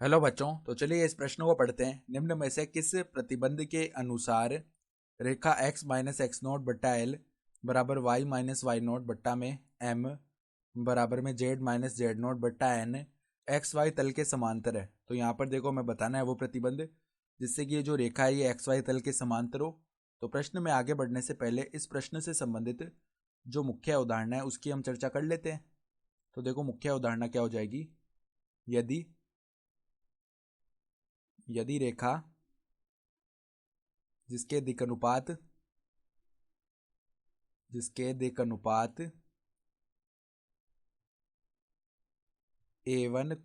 Hello बच्चों, तो चलिए इस प्रश्न को पढ़ते हैं। निम्न में से किस प्रतिबंध के अनुसार रेखा x माइनस एक्स नोट बट्टा एल बराबर वाई माइनस वाई नोट बट्टा में m बराबर में जेड माइनस जेड नोट बट्टा एन एक्स वाई तल के समांतर है। तो यहाँ पर देखो, मैं बताना है वो प्रतिबंध जिससे कि ये जो रेखा है ये एक्स वाई तल के समांतर हो। तो प्रश्न में आगे बढ़ने से पहले इस प्रश्न से संबंधित जो मुख्य अवधारणा है उसकी हम चर्चा कर लेते हैं। तो देखो, मुख्य अवधारणा क्या हो जाएगी। यदि रेखा जिसके दिक अनुपात A1,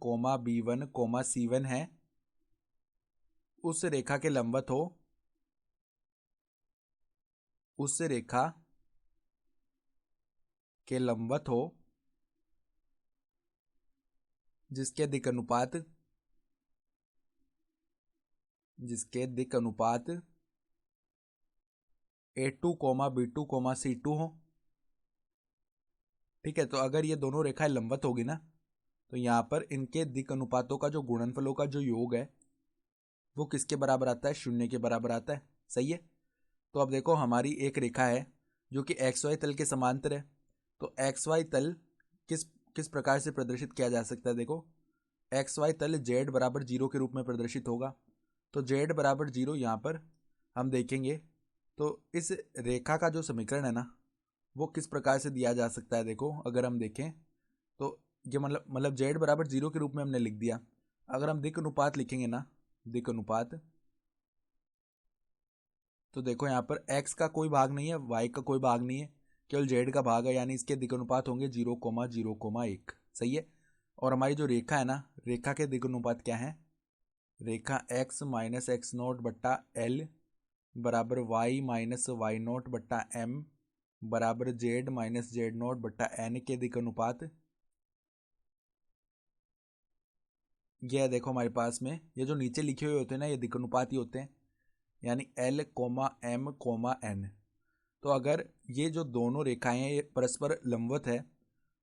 B1, C1 है, उस रेखा के लंबवत हो, जिसके दिक अनुपात A2, B2, C2 हो। ठीक है, तो अगर ये दोनों रेखाएं लंबवत होगी ना, तो यहाँ पर इनके दिक अनुपातों का जो गुणनफलों का जो योग है वो किसके बराबर आता है? 0 के बराबर आता है। सही है। तो अब देखो, हमारी एक रेखा है जो कि एक्स वाई तल के समांतर है। तो एक्स वाई तल किस किस प्रकार से प्रदर्शित किया जा सकता है? देखो, एक्स वाई तल जेड बराबर 0 के रूप में प्रदर्शित होगा। तो जेड बराबर 0 यहाँ पर हम देखेंगे तो इस रेखा का जो समीकरण है ना वो किस प्रकार से दिया जा सकता है। देखो, अगर हम देखें तो ये मतलब जेड बराबर 0 के रूप में हमने लिख दिया। अगर हम दिक अनुपात लिखेंगे ना, दिक अनुपात, तो देखो यहाँ पर x का कोई भाग नहीं है, y का कोई भाग नहीं है, केवल z का भाग है, यानी इसके दिक अनुपात होंगे 0,0,1। सही है। और हमारी जो रेखा है ना, रेखा के दिक अनुपात क्या है? रेखा x माइनस एक्स नोट बट्टा एल बराबर y माइनस वाई नोट बट्टा एम बराबर z माइनस जेड नोट बट्टा एन के दिक अनुपात। यह देखो, हमारे पास में ये जो नीचे लिखे हुए होते हैं ना, ये दिक अनुपात ही होते हैं, यानी L, M, N। तो अगर ये जो दोनों रेखाएं हैं ये परस्पर लंबवत है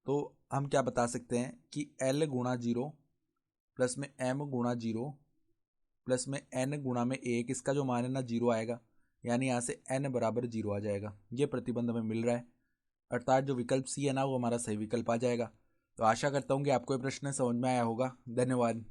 तो हम क्या बता सकते हैं कि L गुणा 0 प्लस में M गुणा 0 प्लस में N गुणा में 1, इसका जो मान है ना 0 आएगा, यानी यहाँ से N बराबर 0 आ जाएगा। ये प्रतिबंध हमें मिल रहा है, अर्थात जो विकल्प सी है ना वो हमारा सही विकल्प आ जाएगा। तो आशा करता हूँ कि आपको ये प्रश्न समझ में आया होगा। धन्यवाद।